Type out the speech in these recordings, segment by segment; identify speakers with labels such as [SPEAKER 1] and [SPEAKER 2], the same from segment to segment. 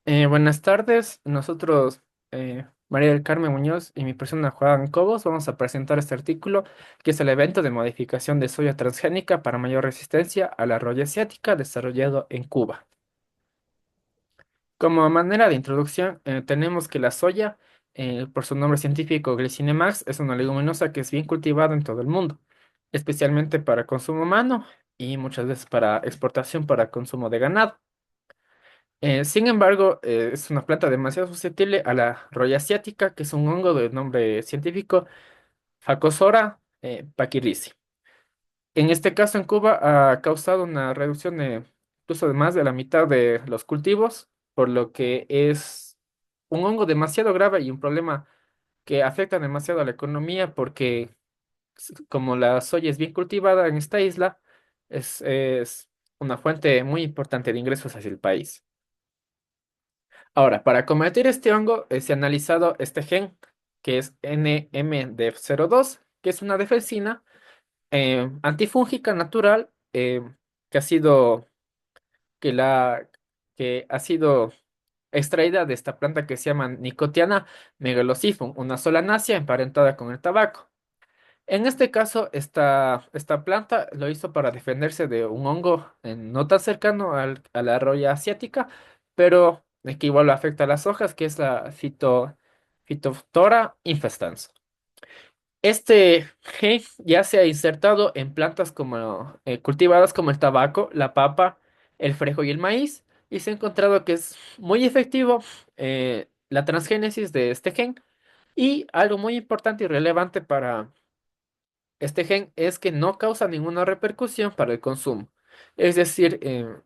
[SPEAKER 1] Buenas tardes, nosotros, María del Carmen Muñoz y mi persona Juan Cobos, vamos a presentar este artículo que es el evento de modificación de soya transgénica para mayor resistencia a la roya asiática desarrollado en Cuba. Como manera de introducción, tenemos que la soya, por su nombre científico Glycinemax, es una leguminosa que es bien cultivada en todo el mundo, especialmente para consumo humano y muchas veces para exportación para consumo de ganado. Sin embargo, es una planta demasiado susceptible a la roya asiática, que es un hongo de nombre científico Phacosora pachyrhizi. En este caso, en Cuba ha causado una reducción de incluso de más de la mitad de los cultivos, por lo que es un hongo demasiado grave y un problema que afecta demasiado a la economía, porque como la soya es bien cultivada en esta isla, es una fuente muy importante de ingresos hacia el país. Ahora, para combatir este hongo, se ha analizado este gen, que es NMDF02, que es una defensina antifúngica natural que ha sido, que la, que ha sido extraída de esta planta que se llama Nicotiana megalosiphum, una solanácea emparentada con el tabaco. En este caso, esta planta lo hizo para defenderse de un hongo no tan cercano a la roya asiática, pero que igual lo afecta a las hojas, que es la Phytophthora infestans. Este gen ya se ha insertado en plantas como, cultivadas como el tabaco, la papa, el frejo y el maíz, y se ha encontrado que es muy efectivo la transgénesis de este gen. Y algo muy importante y relevante para este gen es que no causa ninguna repercusión para el consumo. Es decir,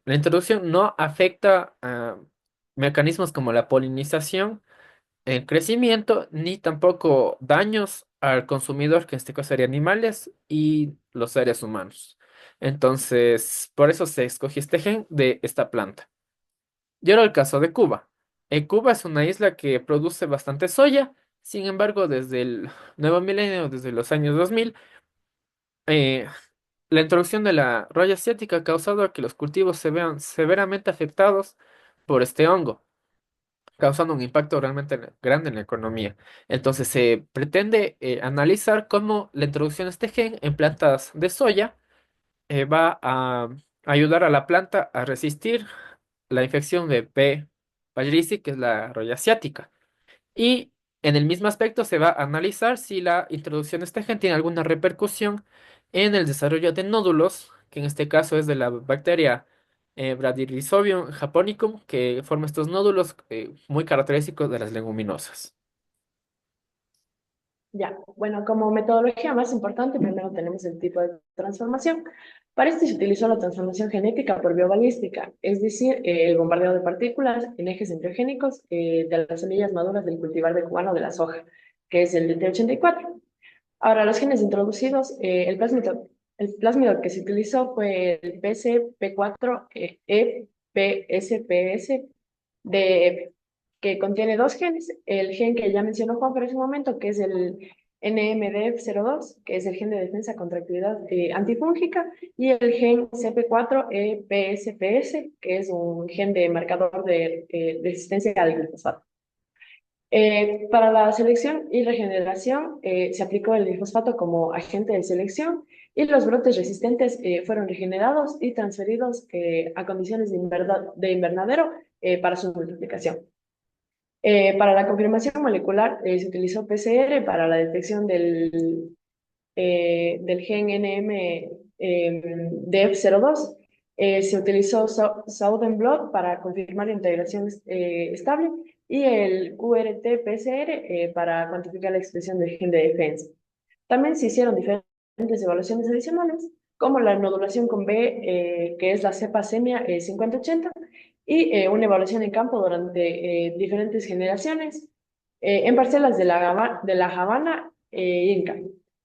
[SPEAKER 1] la introducción no afecta a mecanismos como la polinización, el crecimiento, ni tampoco daños al consumidor, que en este caso serían animales y los seres humanos. Entonces, por eso se escogió este gen de esta planta. Y ahora el caso de Cuba. Cuba es una isla que produce bastante soya, sin embargo, desde el nuevo milenio, desde los años 2000, eh, la introducción de la roya asiática ha causado que los cultivos se vean severamente afectados por este hongo, causando un impacto realmente grande en la economía. Entonces se pretende analizar cómo la introducción de este gen en plantas de soya va a ayudar a la planta a resistir la infección de P. pylori, que es la roya asiática. Y en el mismo aspecto se va a analizar si la introducción de este gen tiene alguna repercusión en el desarrollo de nódulos, que en este caso es de la bacteria Bradyrhizobium japonicum, que forma estos nódulos muy característicos de las leguminosas.
[SPEAKER 2] Ya, bueno, como metodología más importante, primero tenemos el tipo de transformación. Para este se utilizó la transformación genética por biobalística, es decir, el bombardeo de partículas en ejes enteogénicos de las semillas maduras del cultivar de cubano de la soja, que es el DT84. Ahora, los genes introducidos, el plásmido que se utilizó fue el PCP4 EPSPS de, que contiene dos genes, el gen que ya mencionó Juan por ese momento, que es el NMDF02, que es el gen de defensa contra actividad antifúngica, y el gen CP4-EPSPS, que es un gen de marcador de resistencia al glifosato. Para la selección y regeneración se aplicó el glifosfato como agente de selección y los brotes resistentes fueron regenerados y transferidos a condiciones de invernadero para su multiplicación. Para la confirmación molecular se utilizó PCR para la detección del gen NM DF02. Se utilizó Southern Blot para confirmar la integración estable y el QRT-PCR para cuantificar la expresión del gen de defensa. También se hicieron diferentes evaluaciones adicionales, como la nodulación con B, que es la cepa semia 5080, y una evaluación en campo durante diferentes generaciones en parcelas de la Habana y Inca,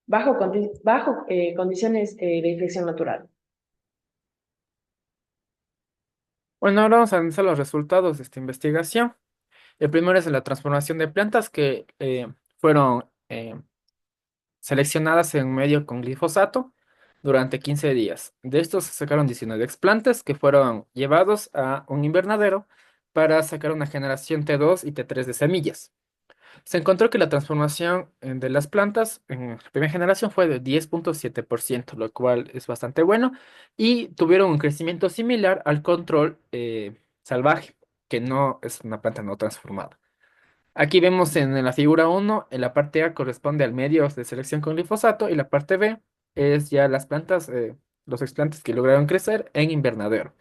[SPEAKER 2] bajo condiciones de infección natural.
[SPEAKER 1] Bueno, ahora vamos a analizar los resultados de esta investigación. El primero es la transformación de plantas que fueron seleccionadas en medio con glifosato durante 15 días. De estos se sacaron 19 explantes que fueron llevados a un invernadero para sacar una generación T2 y T3 de semillas. Se encontró que la transformación de las plantas en la primera generación fue de 10,7%, lo cual es bastante bueno, y tuvieron un crecimiento similar al control salvaje, que no es una planta no transformada. Aquí vemos en la figura uno, en la parte A corresponde al medio de selección con glifosato y la parte B es ya las plantas, los explantes que lograron crecer en invernadero.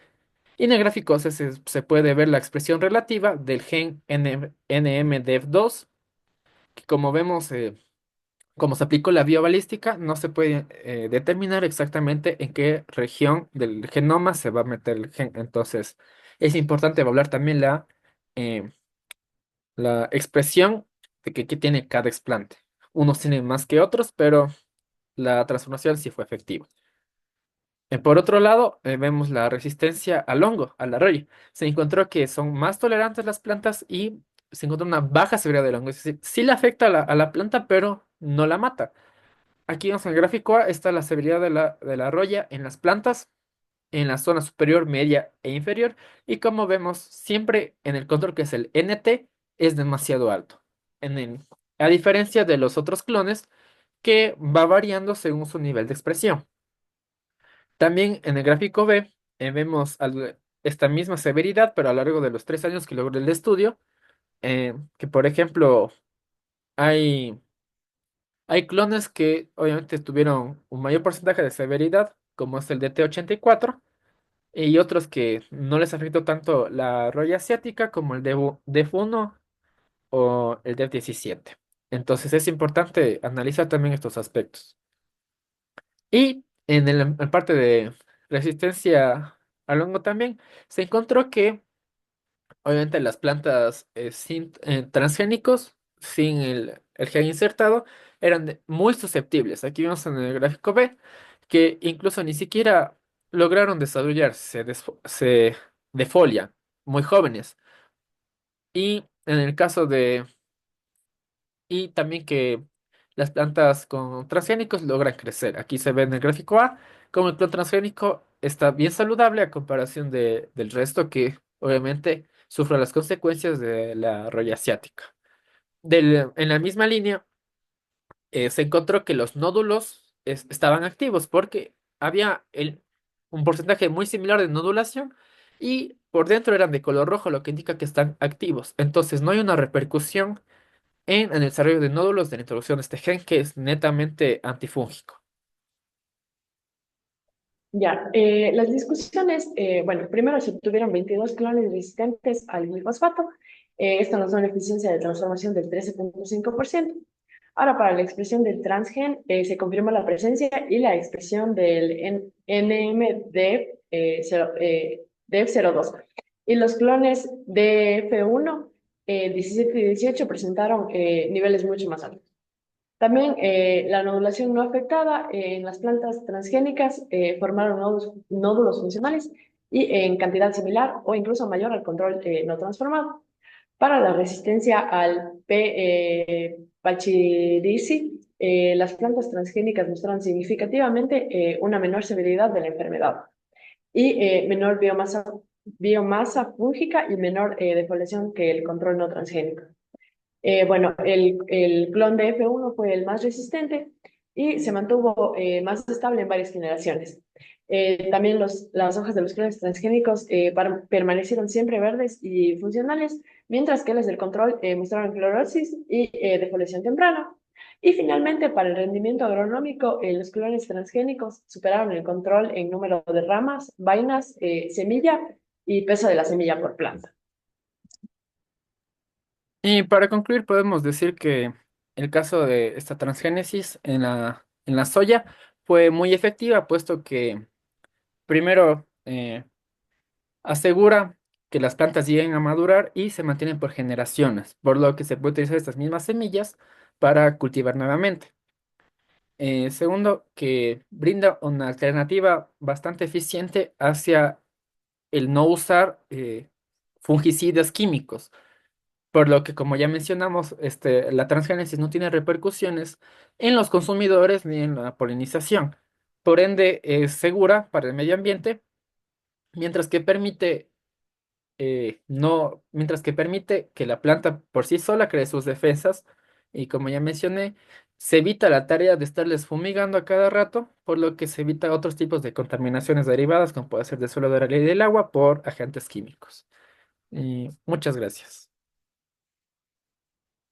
[SPEAKER 1] Y en el gráfico se puede ver la expresión relativa del gen NMDEF2, que como vemos, como se aplicó la biobalística, no se puede determinar exactamente en qué región del genoma se va a meter el gen. Entonces, es importante evaluar también eh, la expresión de que tiene cada explante. Unos tienen más que otros, pero la transformación sí fue efectiva. Por otro lado, vemos la resistencia al hongo, al arroyo. Se encontró que son más tolerantes las plantas y se encontró una baja severidad del hongo. Es decir, sí le afecta a la planta, pero no la mata. Aquí vemos en el gráfico A está la severidad de la roya en las plantas, en la zona superior, media e inferior. Y como vemos, siempre en el control que es el NT es demasiado alto. En el- a diferencia de los otros clones, que va variando según su nivel de expresión. También en el gráfico B vemos esta misma severidad, pero a lo largo de los 3 años que logró el estudio, que por ejemplo hay, hay clones que obviamente tuvieron un mayor porcentaje de severidad, como es el de T84, y otros que no les afectó tanto la roya asiática, como el DEF1 o el DEF17. Entonces es importante analizar también estos aspectos. Y en parte de resistencia al hongo también, se encontró que obviamente las plantas sin transgénicos, sin el gen insertado, eran muy susceptibles. Aquí vemos en el gráfico B que incluso ni siquiera lograron desarrollar, se defolian muy jóvenes. Y en el caso y también que las plantas con transgénicos logran crecer. Aquí se ve en el gráfico A como el clon transgénico está bien saludable a comparación del resto que obviamente sufre las consecuencias de la roya asiática. En la misma línea se encontró que los nódulos estaban activos porque había un porcentaje muy similar de nodulación y por dentro eran de color rojo, lo que indica que están activos. Entonces no hay una repercusión en el desarrollo de nódulos de la introducción de este gen que es netamente antifúngico.
[SPEAKER 2] Ya, las discusiones, bueno, primero se obtuvieron 22 clones resistentes al glifosato. Esto nos da una eficiencia de transformación del 13,5%. Ahora, para la expresión del transgen, se confirma la presencia y la expresión del NMDF02. Y los clones de F1, 17 y 18, presentaron niveles mucho más altos. También la nodulación no afectada en las plantas transgénicas formaron nódulos funcionales y en cantidad similar o incluso mayor al control no transformado. Para la resistencia al Pachyrhizis, las plantas transgénicas mostraron significativamente una menor severidad de la enfermedad y menor biomasa fúngica y menor defoliación que el control no transgénico. Bueno, el clon de F1 fue el más resistente y se mantuvo más estable en varias generaciones. También las hojas de los clones transgénicos permanecieron siempre verdes y funcionales, mientras que las del control mostraron clorosis y defoliación temprana. Y finalmente, para el rendimiento agronómico, los clones transgénicos superaron el control en número de ramas, vainas, semilla y peso de la semilla por planta.
[SPEAKER 1] Y para concluir, podemos decir que el caso de esta transgénesis en la soya fue muy efectiva, puesto que primero asegura que las plantas lleguen a madurar y se mantienen por generaciones, por lo que se puede utilizar estas mismas semillas para cultivar nuevamente. Segundo, que brinda una alternativa bastante eficiente hacia el no usar fungicidas químicos, por lo que, como ya mencionamos, la transgénesis no tiene repercusiones en los consumidores ni en la polinización. Por ende, es segura para el medio ambiente, mientras que permite no, mientras que permite que la planta por sí sola cree sus defensas y como ya mencioné, se evita la tarea de estarles fumigando a cada rato, por lo que se evita otros tipos de contaminaciones derivadas, como puede ser del suelo, del aire y del agua, por agentes químicos. Y muchas gracias.